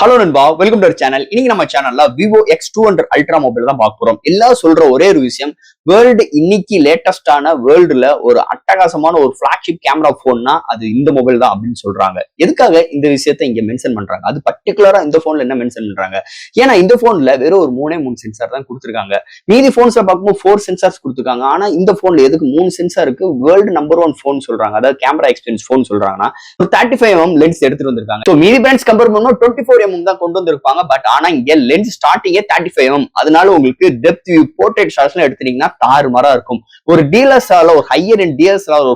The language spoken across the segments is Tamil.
ஹலோ நண்பா, வெல்கம் டு அவர் சேனல். இன்னைக்கு நம்ம சேனல்ல விவோ X200 அல்ட்ரா மொபைல் தான் பார்க்க போறோம். எல்லாம் சொல்ற ஒரே ஒரு விஷயம், வேர்ல்டு இன்னைக்கு லேட்டஸ்டான வேர்ல்டுல ஒரு அட்டகாசமான ஒரு பிளாக்ஷிப் கேமரா போன்னா அது இந்த மொபைல் தான் அப்படின்னு சொல்றாங்க. எதுக்காக இந்த விஷயத்த இங்க மென்ஷன் பண்றாங்க? அது பர்டிகுலரா இந்த போன்ல என்ன மென்ஷன் பண்றாங்க? ஏன்னா இந்த போன்ல வெறும் ஒரு 3 சென்சார் தான் கொடுத்திருக்காங்க. மீதி போன்ஸ்ல பார்க்கும்போது 4 சென்சார்ஸ் கொடுத்திருக்காங்க. ஆனா இந்த போன்ல எதுக்கு 3 சென்சார் இருக்கு? வேர்ல்டு நம்பர் 1 போன் சொல்றாங்க. அதாவது கேமரா எக்ஸ்பீரியன்ஸ் போன் சொல்றாங்கன்னா ஒரு 35mm லென்ஸ் எடுத்துட்டு வந்திருக்காங்க. சோ மீதி பிராண்ட்ஸ் கம்பேர் பண்ணும்போது 24mm தான் கொண்டு வந்திருப்பாங்க. பட் ஆனா இங்க லென்ஸ் ஸ்டார்டிங்கே 35mm. அதனால உங்களுக்கு டெப்த் வியூ போர்ட்ரேட் ஷாட்ஸ்ல எடுத்தீங்கன்னா தாறுமாறா இருக்கும். ஒரு டிஎஸ்எல்ஆர்ல ஒரு ஹையர் எண்ட் டிஎஸ்எல்ஆர்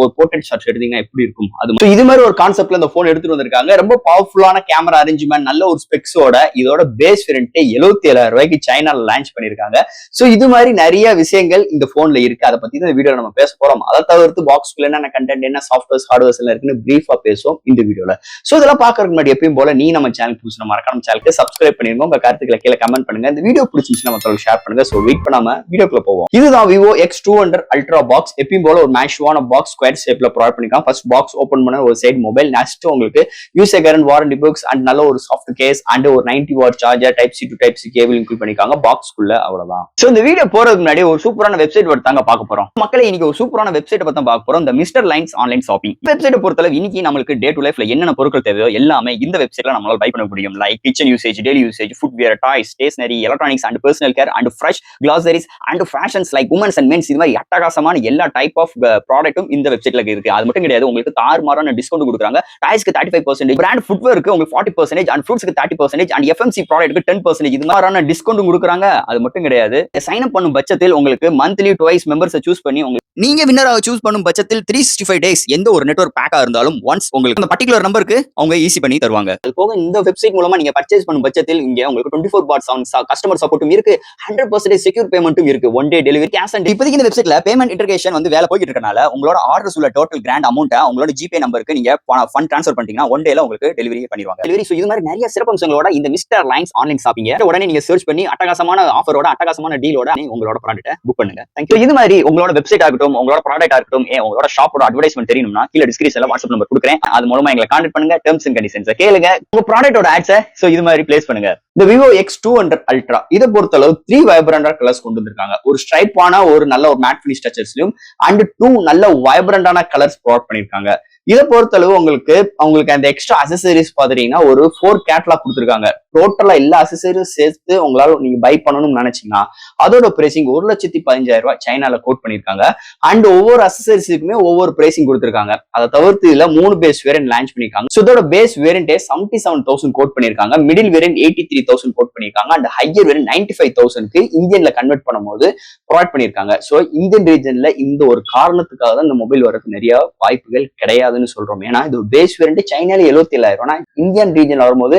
ஒரு போர்ட்ரேட் ஷாட்ஸ் எடுத்தீங்கன்னா எப்படி இருக்கும்? அது இது மாதிரி ஒரு கான்செப்ட்ல இந்த போன் எடுத்துட்டு வந்திருக்காங்க. ரொம்ப பவர்ஃபுல்லான கேமரா அரேஞ்ச்மெண்ட், நல்ல ஒரு ஸ்பெக்ஸோட இதோட பேஸ் வேரியன்ட் 77,000 ரூபாய்க்கு சைனால லான்ச் பண்ணிருக்காங்க. சோ இது மாதிரி நிறைய விஷயங்கள் இந்த போன்ல இருக்கு. அதை பத்தி தான் வீடியோல நம்ம பேச போறோம். அதை தவிர்த்து பாக்ஸ்க்குள்ள என்ன கண்டென்ட், என்ன சாஃப்ட்வேர்ஸ், ஹார்ட்வேர்ஸ் எல்லாம் இருக்குன்னு பிரீஃபா பேசுவோம் இந்த வீடியோல. சோ இதெல்லாம் பாக்குறதுக்கு முன்னாடி எப்பயும் போல நீ நம்ம சேனல் புதுசு மறக்காம சேனலுக்கு சப்ஸ்கிரைப் பண்ணிருங்க. உங்க கருத்துக்களை கீழே கமெண்ட் பண்ணுங்க. இந்த வீடியோ பிடிச்சிருந்துச்சுன்னா மக்களுக்கு ஷேர் பண்ணுங்க. சோ வெயிட் பண்ணாம வீடியோக்குள்ள போவோம். இதுதான் விவோ X200 அல்ட்ரா பாக்ஸ். எப்பயும் போல ஒரு மேஷுவான பாக்ஸ் ஸ்கொயர் ஷேப்ல ப்ரொவைட் பண்ணிருக்காங்க. ஃபர்ஸ்ட் பாக்ஸ் ஓபன் பண்ண ஒரு சைடு மொபைல், நெக்ஸ்ட் உங்களுக்கு யூசர் கேரண்ட், வாரண்டி புக்ஸ் அண்ட் நல்ல ஒரு சாஃப்ட் கேஸ் அண்ட் ஒரு 90 watt charger, type C to type C cable include பண்ணிருக்காங்க பாக்ஸ்க்குள்ள. அவ்வளவுதான். சோ இந்த வீடியோ போறதுக்கு முன்னாடி ஒரு சூப்பரான வெப்சைட் தாங்க பார்க்க போறோம். மக்களே இன்னைக்கு ஒரு சூப்பரான வெப்சைட் பத்தி பார்க்க போறோம். இந்த mister lines online shopping website பொறுத்தளவு இன்னைக்கு நம்மளுக்கு டே டு லைஃப்ல என்னென்ன பொருட்கள் தேவையோ எல்லாமே இந்த வெப்சைட்ல நம்மளால பை பண்ண முடியும். Like kitchen usage, daily usage, footwear, toys, stationery, electronics and personal care and fresh groceries and fashions like women's and men's. இது மாதிரி அட்டகாசமான எல்லா டைப் ஆஃப் ப்ராடக்ட்டும் இந்த வெப்சைட்ல இருக்கு. அது மட்டும் கிடையாது, உங்களுக்கு தாறுமாறான டிஸ்கவுண்ட் கொடுக்குறாங்க. டாய்ஸ்க்கு 35%, பிராண்ட் ஃபுட்வேருக்கு உங்களுக்கு 40% அண்ட் ஃப்ரூட்ஸ்க்கு 30% அண்ட் எஃப்எம்சி ப்ராடக்ட்க்கு 10%. இது மாதிரியான டிஸ்கவுண்ட் கொடுக்குறாங்க. அது மட்டும் கிடையாது, சைன் அப் பண்ணும் பட்சத்தில் உங்களுக்கு மந்த்லி ட்வைஸ் மெம்பர்ஸை சூஸ் பண்ணி நீங்க வின்னராக சூஸ் பண்ணும் பட்சத்தில் 365 டேஸ் எந்த ஒரு நெட்வொர்க் பேக்கா இருந்தாலும் ஒன்ஸ் உங்களுக்கு அந்த பர்டிகுலர் நம்பருக்கு அவங்க ஈஸி பண்ணி தருவாங்க. அது போக இந்த வெப்சைட் மூலமா நீங்க பர்ச்சேஸ் பண்ணும் பட்சத்தில் இங்க உங்களுக்கு 24/7 கஸ்டமர் சப்போர்ட்டும் இருக்கு, 100% செக்யூர் பேமெண்ட்டும் இருக்கு, one day delivery, cash and இப்போதைக்கு இந்த வெப்சைட்ல பேமெண்ட் இன்டகிரேஷன் வேலை போயிட்டு இருக்கனால உங்களோட ஆர்டர்ஸ் உள்ள டோட்டல் கிராண்ட் அமௌண்ட்டை உங்களோட ஜிபே நம்பருக்கு நீங்க ஃபண்ட் ட்ரான்ஸ்ஃபர் பண்ணிட்டீங்கன்னா ஒன் டேல உங்களுக்கு டெலிவரி பண்ணிடுவாங்க. டெலிவரி இது மாதிரி நிறைய சிறப்பம்சங்களோட இந்த மிஸ்டர் லைன்ஸ் ஆன்லைன் ஷாப்பிங் உடனே நீங்க சர்ச் பண்ணி அட்டகாசமான ஆஃபரோட, அட்டகாசமான டீலோட உங்களோட ப்ராடக்ட்டை புக் பண்ணுங்க. தேங்க்யூ. இது மாதிரி உங்களோட வெப்சைட் ஆகட்டும், உங்களோட ப்ராடக்ட் ஆகட்டும், உங்களோட ஷாப்போட அட்வர்டைஸ்மெண்ட் தெரியணும்னா கீழே டிஸ்கிரிப்ஷன்ல வாட்ஸ்அப் நம்பர் கொடுக்குறேன். அது மூலமா எங்களை கான்டாக்ட் பண்ணுங்க. டெர்ம்ஸ் அண்ட் கண்டிஷன்ஸ் கேளுங்க. உங்க ப்ராடக்ட்டோட ஆட்ஸை இது மாதிரி பிளேஸ் பண்ணுங்க. இந்த விவோ X200 அல்ட்ரா இதை பொறுத்தளவு 3 வைப்ரண்டா கலர்ஸ் கொண்டு வந்திருக்காங்க. ஒரு ஸ்ட்ரைப்பான ஒரு நல்ல ஒரு மேட் ஃபினிஷ் டச்சர்ஸ்லயும் அண்ட் 2 நல்ல வைப்ரண்டான கலர்ஸ் ப்ரொவைட் பண்ணிருக்காங்க. இதை பொறுத்தளவு உங்களுக்கு அந்த எக்ஸ்ட்ரா அசசரிஸ் பாத்தீங்கன்னா ஒரு 4 கேட்லாக் கொடுத்துருக்காங்க. டோட்டலா எல்லா அசசரிஸ் சேர்த்து உங்களால நீங்க பை பண்ணணும்னு நினைச்சீங்கன்னா அதோட பிரைசிங் 1,15,000 ரூபாய் சைனால கோட் பண்ணிருக்காங்க. அண்ட் ஒவ்வொரு அசசரிஸுக்குமே ஒவ்வொரு பிரைசிங் கொடுத்திருக்காங்க. அதை தவிர்த்து இதுல 3 பேஸ் வேரியன்ட் லான்ச் பண்ணிருக்காங்க. சோ இதோட பேஸ் வேரியன்ட் 77,000 கோட் பண்ணிருக்காங்க, மிடில் வேரியன்ட் 83,000 கோட் பண்ணிருக்காங்க அண்ட் ஹையர் வேரியன்ட் 95,000க்கு இந்தியன்ல கன்வெர்ட் பண்ணும்போது ப்ரொவைட் பண்ணிருக்காங்க. சோ இந்தியன் ரீஜன்ல இந்த ஒரு காரணத்துக்காக தான் இந்த மொபைல் வரதுக்கு நிறைய வாய்ப்புகள் கிடையாது சொல்றோம். ஏன்னா இது பேஸ் வேரியன்ட் சைனால 77,000, இந்தியன் ரீஜன் வரும்போது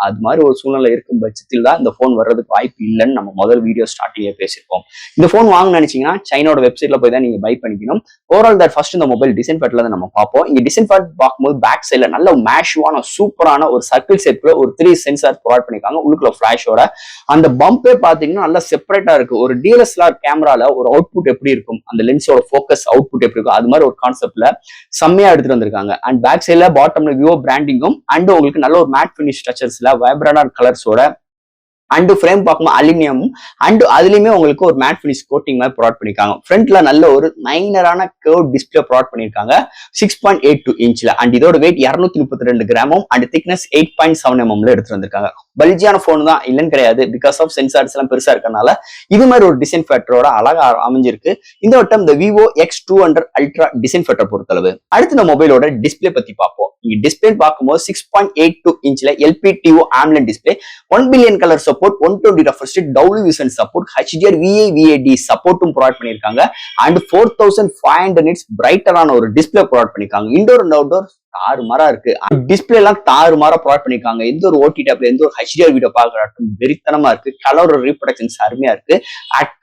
அது மாதிரி ஒரு சூழ்நிலை இருக்கும் பட்சத்தில் தான் இந்த போன் வர்றதுக்கு வாய்ப்பு இல்லைன்னு நம்ம முதல் வீடியோ ஸ்டார்டிங்கே பேசியிருக்கோம். இந்த போன் வாங்க நினைச்சீங்கன்னா சைனாவோட வெப்சைட்ல போய் தான் நீங்க பை பண்ணிக்கணும். ஓவரால் தட் ஃபர்ஸ்ட் இந்த மொபைல் டிசைன் பார்ட்ல தான் நம்ம பார்ப்போம். இங்க டிசைன் பார்ட் பார்க்கும்போது பேக் சைட்ல நல்ல மேஷுவான சூப்பரான ஒரு சர்க்கிள் ஷேப்ல ஒரு 3 சென்சார் ப்ரொவைட் பண்ணிருக்காங்க. உள்ளுக்குள்ள ஃபிளாஷோட அந்த பம்பே பாத்தீங்கன்னா நல்லா செப்பரேட்டா இருக்கு. ஒரு டிஎஸ்எல்ஆர் கேமரால ஒரு அவுட்புட் எப்படி இருக்கும், அந்த லென்ஸோட ஃபோக்கஸ் அவுட்புட் எப்படி இருக்கும், அது மாதிரி ஒரு கான்செப்ட்ல செம்மையா எடுத்து வந்திருக்காங்க. அண்ட் பேக் சைட்ல பாட்டம்ல விவோ பிராண்டிங்கும் அண்ட் உங்களுக்கு நல்ல ஒரு மேட் ஃபினிஷ் டச்சர்ஸ்ல வைப்ரண்டான கலர்ஸோட அண்ட் ஃப்ரேம் பார்க்கும்போது அலுமினியம் அண்ட் அதுலயுமே உங்களுக்கு ஒரு மேட் ஃபினிஷ் கோட்டிங் மாதிரி ப்ரொவைட் பண்ணிருக்காங்க. ஃப்ரண்ட்ல நல்ல ஒரு மைனரான கர்வ் டிஸ்பிளே ப்ரொவைட் பண்ணிருக்காங்க 6.82 இன்ச்ல. அண்ட் இதோட வெயிட் 232 கிராமும் அண்ட் திக்னஸ் 8.7 எடுத்து வந்திருக்காங்க. பல்ஜியான போன் தான் இல்லைன்னு கிடையாது, பிகாஸ் ஆஃப் சென்சார்ஸ் எல்லாம் பெருசா இருக்கனால இது மாதிரி ஒரு டிசைன் ஃபேக்டரோட அழகா அமைஞ்சிருக்கு. இந்த வட்டம் இந்த Vivo X200 ultra design factor பொறுத்தளவு. அடுத்து இந்த மொபைலோட டிஸ்பிளே பத்தி பார்ப்போம். இங்க டிஸ்பிளே பார்க்கும்போது 6.82 இன்ச்ல LPTO AMOLED display, 1 billion colour support, 120 refresh rate, double vision support, HDR VAVAD சப்போர்ட்டும் ப்ரொவைட் பண்ணிருக்காங்க அண்ட் 4500 nits பிரைட்டரான ஒரு டிஸ்பிளே ப்ரொவைட் பண்ணிருக்காங்க. இன்டோர் அண்ட் அவுட்டோர் தாறுமாறா இருக்கு. டிஸ்பிளே எல்லாம் தாறுமாறா ப்ரொவைட் பண்ணிருக்காங்க. எந்த ஒரு OTT எந்த ஒரு HDR வீடியோ பார்க்கறாட்டும் வெறித்தனமா இருக்கு. கலர் ரீப்ரொடக்ஷன்ஸ் அருமையா இருக்கு.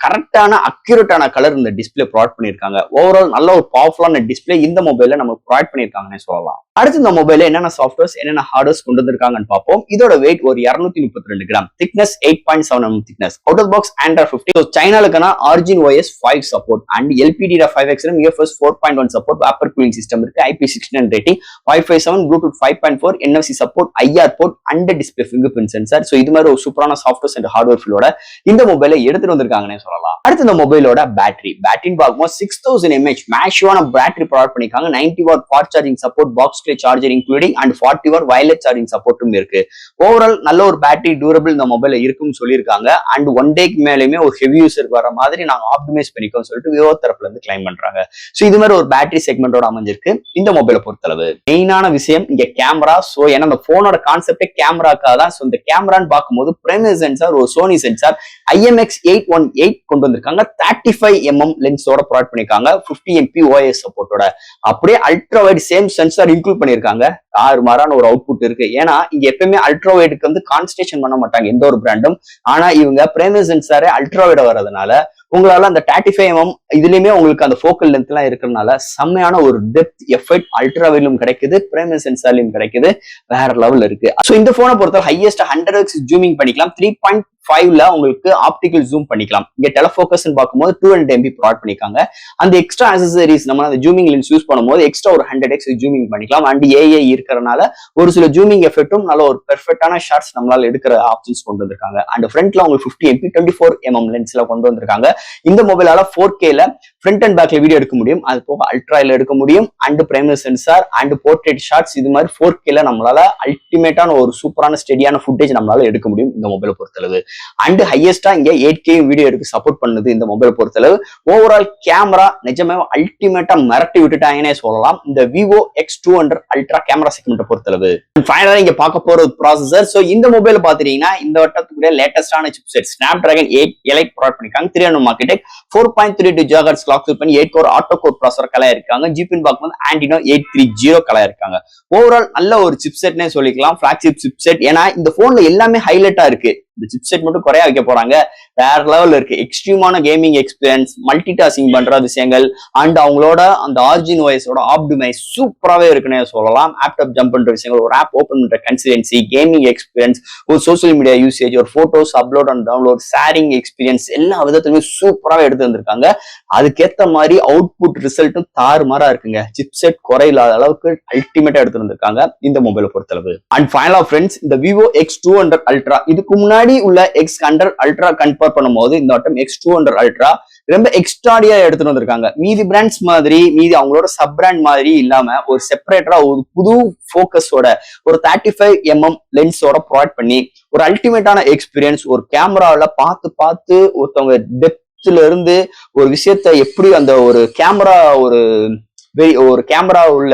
கரெக்டான அக்யூரேட்டான கலர் இந்த டிஸ்பிளே ப்ரொவைட் பண்ணிருக்காங்க. ஓவரால் நல்ல ஒரு பவர்ஃபுல்லான டிஸ்பிளே இந்த மொபைல்ல நம்ம ப்ரொவைட் பண்ணிருக்காங்கன்னு சொல்லலாம். அடுத்து இந்த மொபைல்ல என்னென்ன சாஃப்ட்வேர்ஸ் என்னென்ன ஹார்ட்வேர்ஸ் கொண்டு வந்திருக்காங்கன்னு பார்ப்போம். இதோட வெயிட் ஒரு 232 gram, thickness 8.7 thickness, out of box Android 15. சைனாலுக்கான Origin OS 5 support and LPDDR5X UFS 4.1 support, vapour cooling system இருக்கு, IP69 rating, Wi-Fi 7, Bluetooth 5.4, NFC support, IR port and display fingerprint sensor. So இது மாதிரி ஒரு சூப்பரான சாஃப்ட்வேர்ஸ் அண்ட் ஹார்ட்வேர் ஃபீலோட இந்த மொபைலை எடுத்துட்டு வந்திருக்காங்கன்னு சொல்லலாம். அடுத்து இந்த மொபைலோட பேட்டரின்னு பார்க்கும்போது 6000 mAh மேஷிவான பேட்டரி ப்ரொவைட் பண்ணிருக்காங்க. 90 watt fast charging support, box clay charger including and 40 what wireless charging சப்போர்ட்டும் இருக்கு. ஓவரால் நல்ல ஒரு பேட்டரி டியூரபிள் இந்த மொபைல இருக்குன்னு சொல்லியிருக்காங்க. அண்ட் 1 டேக்கு மேலேயுமே ஒரு ஹெவி யூசருக்கு வர மாதிரி நாங்க ஆப்டிமைஸ் பண்ணிக்கோன்னு சொல்லிட்டு விவோ தரப்புல இருந்து கிளைம் பண்றாங்க. ஸோ இது மாதிரி ஒரு பேட்டரி செக்மெண்டோட அமைஞ்சிருக்கு இந்த மொபைலை பொறுத்தளவு. மெயினான விஷயம் இங்க கேமரா. ஸோ ஏன்னா அந்த போனோட கான்செப்டே கேமராக்காக தான். ஸோ இந்த கேமரான்னு பார்க்கும்போது பிரைமரி சென்சார் ஒரு சோனி சென்சார் IMX818 கொண்டு வந்திருக்காங்க. 35mm லென்ஸோட ப்ரொவைட் பண்ணிருக்காங்க. 50MP OIS சப்போர்ட்டோட. அப்படியே ultra wide same sensor include பண்ணிருக்காங்க. தாறுமாறான ஒரு அவுட்புட் இருக்கு. ஏன்னா இங்க எப்பயுமே அல்ட்ரா வைடுக்கு வந்து கான்சன்ட்ரேஷன் பண்ண மாட்டாங்க எந்த ஒரு பிராண்டும். ஆனா இவங்க பிரைமரி சென்சாரே அல்ட்ரா வைட வர்றதுனால உங்களால அந்த 35mm இதுலயுமே உங்களுக்கு அந்த ஃபோக்கல் லென்த் எல்லாம் இருக்கிறதுனால செம்மையான ஒரு டெப்த் எஃபெக்ட் அல்ட்ரா வைட்லும் கிடைக்குது, பிரைமரி சென்சார்லயும் கிடைக்குது. வேற லெவல் இருக்கு. ஸோ இந்த போனை பொறுத்தவரை ஹையஸ்ட் 100x ஜூமிங் பண்ணிக்கலாம். 3.5ல உங்களுக்கு ஆப்டிகல் ஜூம் பண்ணிக்கலாம். இங்க டெலஃபோக்கஸ் பார்க்கும்போது 200MP ப்ரொவைட் பண்ணிருக்காங்க. அந்த எக்ஸ்ட்ரா ஆக்சசரிஸ் நம்ம அந்த ஜூமிங் லென்ஸ் யூஸ் பண்ணும்போது எக்ஸ்ட்ரா ஒரு 100x ஜூமிங் பண்ணிக்கலாம். அண்ட் AI இருக்கிறதுனால ஒரு சில ஜூமிங் எஃபெக்டும் நல்ல ஒரு பெர்ஃபெக்டான ஷாட்ஸ் நம்மளால எடுக்கிற ஆப்ஷன்ஸ் கொண்டு வந்திருக்காங்க. அண்ட் ஃப்ரண்ட்ல உங்களுக்கு 50MP 24mm லென்ஸ்ல கொண்டு வந்திருக்காங்க. இந்த மொபைலால 4Kல ஃப்ரண்ட் அண்ட் பேக்ல வீடியோ எடுக்க முடியும். அது போக அல்ட்ரால எடுக்க முடியும். And primary sensor and portrait shots இது மாதிரி 4Kல நம்மளால அல்டிமேட்டான ஒரு சூப்பரான ஸ்டெடியான ஃபுட்டேஜ் நம்மளால எடுக்க முடியும் இந்த மொபைலை பொறுத்தளவு. அண்ட் ஹையஸ்டா இங்க 8K வீடியோ எடுக்க சப்போர்ட் பண்ணுது இந்த மொபைல் பொறுத்தளவு. ஓவரால் கேமரா நிஜமே அல்டிமேட்டா மிரட்டி விட்டுட்டாங்கன்னே சொல்லலாம் இந்த விவோ X200 அல்ட்ரா கேமரா செக்மெண்ட்டை பொறுத்தளவு. ஃபைனலா இங்க பார்க்க போற ப்ராசஸர். சோ இந்த மொபைல் பாத்தீங்கன்னா இந்த வட்டத்துக்குரிய லேட்டஸ்டான சிப்செட் Snapdragon 8 Elite ப்ரொவைட் பண்ணிருக்காங்க. 300 மார்க்கெட் 4.32 GHz கிளாக் ஸ்பீட் பண்ணி 8 கோர் ஆட்டோ கோர் ப்ராசஸர் கலா இருக்காங்க. ஜிபின் பார்க்கும்போது Adreno 830 கலா இருக்காங்க. ஓவரால் நல்ல ஒரு சிப்செட்னே சொல்லிக்கலாம், ஃபிளாக்ஷிப் சிப்செட். ஏன்னா இந்த போன்ல எல்லாமே ஹைலைட்டா இருக்கு. இந்த சிப்செட் மட்டும் குறைய வைக்க போறாங்க. வேற லெவல்ல இருக்கு. எக்ஸ்ட்ரீமான கேமிங் எக்ஸ்பீரியன்ஸ், மல்டி டாஸ்கிங் பண்ற விஷயங்கள் அண்ட் அவங்களோட அந்த ஆர்ஜின் வாய்ஸோட ஆப்டிமைஸ் சூப்பராகவே இருக்குன்னு சொல்லலாம். ஆப்டாப் ஜம்ப் பண்ற விஷயங்கள், ஒரு ஆப் ஓப்பன் பண்ற கன்சிடென்சி, கேமிங் எக்ஸ்பீரியன்ஸ், ஒரு சோசியல் மீடியா யூசேஜ், ஒரு photos upload and download, sharing experience எல்லா விதத்துலயுமே சூப்பராகவே எடுத்து வந்திருக்காங்க. அதுக்கேற்ற மாதிரி அவுட்புட் ரிசல்ட்டும் தாறுமாறா இருக்குங்க. சிப்செட் குறையில்லாத அளவுக்கு அல்டிமேட்டா எடுத்து வந்திருக்காங்க இந்த மொபைலை பொறுத்தளவு. அண்ட் ஃபைனலா ஃப்ரெண்ட்ஸ் இந்த விவோ X200 அல்ட்ரா இதுக்கு முன்னாடி உள்ள X100 அல்ட்ரா கம்பேர் பண்ணும்போது இந்த வட்டம் X200 அல்ட்ரா ரொம்ப எக்ஸ்ட்ராடியா எடுத்துட்டு வந்திருக்காங்க. மீதி பிராண்ட்ஸ் மாதிரி மீதி அவங்களோட சப் பிராண்ட் மாதிரி இல்லாம ஒரு செப்பரேட்டரா ஒரு புது போக்கஸோட ஒரு 35mm லென்ஸோட ப்ரொவைட் பண்ணி ஒரு அல்டிமேட்டான எக்ஸ்பீரியன்ஸ், ஒரு கேமராவில பார்த்து ஒருத்தவங்க டெப்த்ல இருந்து ஒரு விஷயத்த எப்படி அந்த ஒரு கேமரா ஒரு கேமரா உள்ள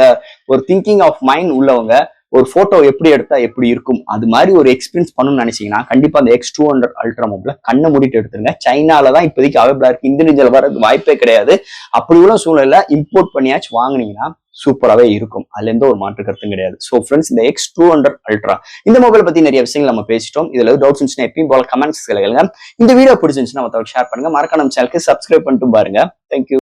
ஒரு திங்கிங் ஆஃப் மைண்ட் உள்ளவங்க ஒரு போட்டோ எப்படி எடுத்தா எப்படி இருக்கும் அது மாதிரி ஒரு எக்ஸ்பீரியன்ஸ் பண்ணணும்னு நினைச்சீங்கன்னா கண்டிப்பா அந்த X200 அல்ட்ரா மொபைல கண்ணை மூடிட்டு எடுத்துருங்க. சைனால தான் இப்போதைக்கு அவைலபிளா இருக்கு. இந்தோனேஷியால வரதுக்கு வாய்ப்பே கிடையாது. அப்படி உள்ள சூழ்நிலை இம்போர்ட் பண்ணியாச்சு வாங்கினீங்கன்னா சூப்பராகவே இருக்கும். அதுல எந்த ஒரு மாற்று கருத்தும் கிடையாது. ஸோ ஃப்ரெண்ட்ஸ் இந்த X200 அல்ட்ரா இந்த மொபைல் பத்தி நிறைய விஷயங்கள் நம்ம பேசிட்டோம். இதுல டவுட்ஸ் இருந்துச்சுன்னா எப்பயும் போல கமெண்ட்ஸ் கேளுங்க. இந்த வீடியோ பிடிச்சிருந்துச்சுன்னா மற்றவங்க ஷேர் பண்ணுங்க. மறக்காம நம்ம சேனலுக்கு சப்ஸ்கிரைப் பண்ணிட்டு பாருங்க. தேங்க்யூ.